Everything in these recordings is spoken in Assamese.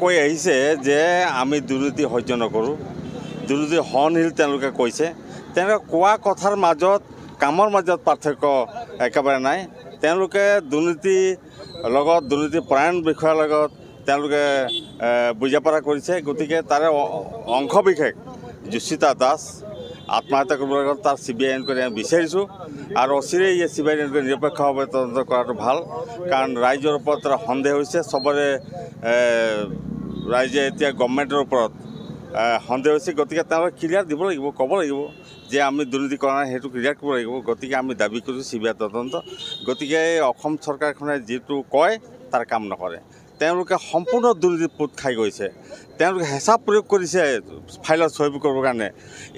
কৈ আহিছে যে আমি দুৰ্নীতি সহ্য নকৰোঁ, দুৰ্নীতি সহনশীল তেওঁলোকে কৈছে। তেওঁলোকে কোৱা কথাৰ মাজত কামৰ মাজত পাৰ্থক্য একেবাৰে নাই। তেওঁলোকে দুৰ্নীতিৰ লগত দুৰ্নীতি পৰায়ণ বিষয়াৰ লগত তেওঁলোকে বুজাপৰা কৰিছে। গতিকে তাৰে অংশ বিশেষ যুচিতা দাস আত্মহত্যা কৰিব লাগে, তাৰ CBI এনকোৱাৰী আমি বিচাৰিছোঁ আৰু অচিৰেই এই CBI এনকোৱাৰী নিৰপেক্ষভাৱে তদন্ত কৰাটো ভাল, কাৰণ ৰাইজৰ ওপৰত এটা সন্দেহ হৈছে। চবৰে ৰাইজে এতিয়া গভৰ্ণমেণ্টৰ ওপৰত সন্দেহ হৈছে। গতিকে তেওঁলোকে ক্লিয়াৰ দিব লাগিব, ক'ব লাগিব যে আমি দুৰ্নীতি কৰা নাই, সেইটো ক্লিয়াৰ কৰিব লাগিব। গতিকে আমি দাবী কৰিছোঁ CBI তদন্ত। গতিকে অসম চৰকাৰখনে যিটো কয় তাৰ কাম নকৰে। তেওঁলোকে সম্পূৰ্ণ দুৰ্নীতি পোত খাই গৈছে। তেওঁলোকে হেঁচা প্ৰয়োগ কৰিছে ফাইলত চহী কৰিবৰ কাৰণে।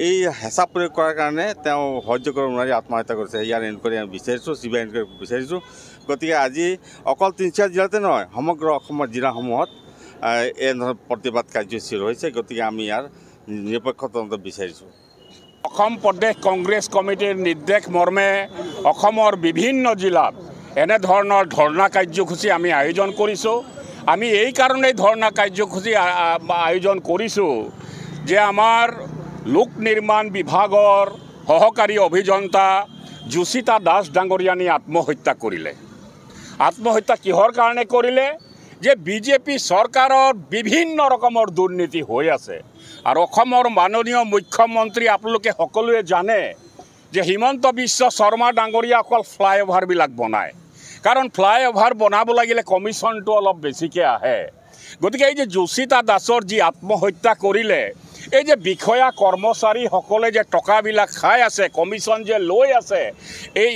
এই হেঁচা প্ৰয়োগ কৰাৰ কাৰণে তেওঁ সহ্য কৰিব নোৱাৰি আত্মহত্যা কৰিছে। ইয়াৰ এনকোৱাৰী আমি বিচাৰিছোঁ, CBI এনকোৱাৰী বিচাৰিছোঁ। গতিকে আজি অকল তিনিচুকীয়া জিলাতে নহয়, সমগ্ৰ অসমৰ জিলাসমূহত এনেধৰণৰ প্ৰতিবাদ কাৰ্যসূচী হৈছে। গতিকে আমি ইয়াৰ নিৰপেক্ষ তদন্ত বিচাৰিছোঁ। অসম প্ৰদেশ কংগ্ৰেছ কমিটিৰ নিৰ্দেশ মৰ্মে অসমৰ বিভিন্ন জিলাত এনেধৰণৰ ধৰ্ণা কাৰ্যসূচী আমি আয়োজন কৰিছোঁ। আমি এই কাৰণেই ধৰ্ণা কাৰ্যসূচী আয়োজন কৰিছোঁ যে আমাৰ লোক নিৰ্মাণ বিভাগৰ সহকাৰী অভিযন্তা যুচিতা দাস ডাঙৰীয়ানী আত্মহত্যা কৰিলে। আত্মহত্যা কিহৰ কাৰণে কৰিলে? যে বিজেপি চৰকাৰৰ বিভিন্ন ৰকমৰ দুৰ্নীতি হৈ আছে। আৰু অসমৰ মাননীয় মুখ্যমন্ত্ৰী আপোনালোকে সকলোৱে জানে যে হিমন্ত বিশ্ব শৰ্মা ডাঙৰীয়া অকল ফ্লাইঅভাৰবিলাক বনায়, কাৰণ ফ্লাইঅভাৰ বনাব লাগিলে কমিশ্যনটো অলপ বেছিকৈ আহে। গতিকে এই যে যুচিতা দাসৰ যি আত্মহত্যা কৰিলে, এই যে বিষয়া কৰ্মচাৰীসকলে যে টকাবিলাক খাই আছে, কমিশ্যন যে লৈ আছে,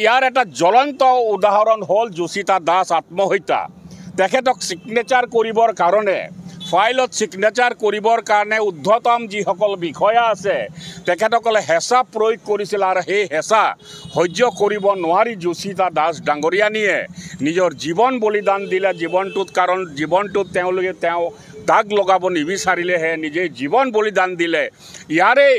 ইয়াৰ এটা জ্বলন্ত উদাহৰণ হ'ল যুচিতা দাস আত্মহত্যা। তেখেতক ছিগনেচাৰ কৰিবৰ কাৰণে, ফাইলত ছিগনেচাৰ কৰিবৰ কাৰণে ঊৰ্ধ্বতম যিসকল বিষয়া আছে তেখেতসকলে হেঁচা প্ৰয়োগ কৰিছিল। আৰু সেই হেঁচা সহ্য কৰিব নোৱাৰি যুচিতা দাস ডাঙৰীয়ানীয়ে নিজৰ জীৱন বলিদান দিলে। কাৰণ জীৱনটোত তেওঁ দাগ লগাব নিবিচাৰিলেহে নিজে জীৱন বলিদান দিলে। ইয়াৰে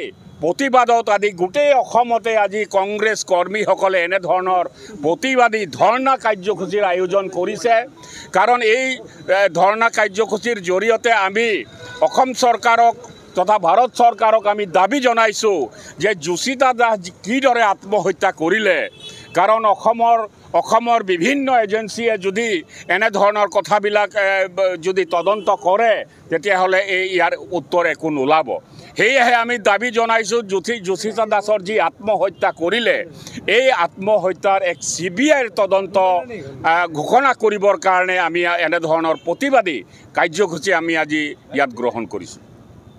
প্ৰতিবাদত আদি গোটেই অসমতে আজি কংগ্ৰেছ কৰ্মীসকলে এনেধৰণৰ প্ৰতিবাদী ধৰ্ণা কাৰ্যসূচীৰ আয়োজন কৰিছে। কাৰণ এই ধৰ্ণা কাৰ্যসূচীৰ জৰিয়তে আমি অসম চৰকাৰক তথা ভাৰত চৰকাৰক আমি দাবী জনাইছোঁ যে যুচিতা দাস কিদৰে আত্মহত্যা কৰিলে। কাৰণ অসমৰ বিভিন্ন এজেঞ্চিয়ে যদি এনেধৰণৰ কথাবিলাক যদি তদন্ত কৰে তেতিয়াহ'লে ইয়াৰ উত্তৰ একো নোলাব। সেয়েহে আমি দাবী জনাইছোঁ যুচিতা দাসৰ যি আত্মহত্যা কৰিলে, এই আত্মহত্যাৰ এক CBIৰ তদন্ত ঘোষণা কৰিবৰ কাৰণে আমি এনেধৰণৰ প্ৰতিবাদী কাৰ্যসূচী আমি আজি ইয়াত গ্ৰহণ কৰিছোঁ।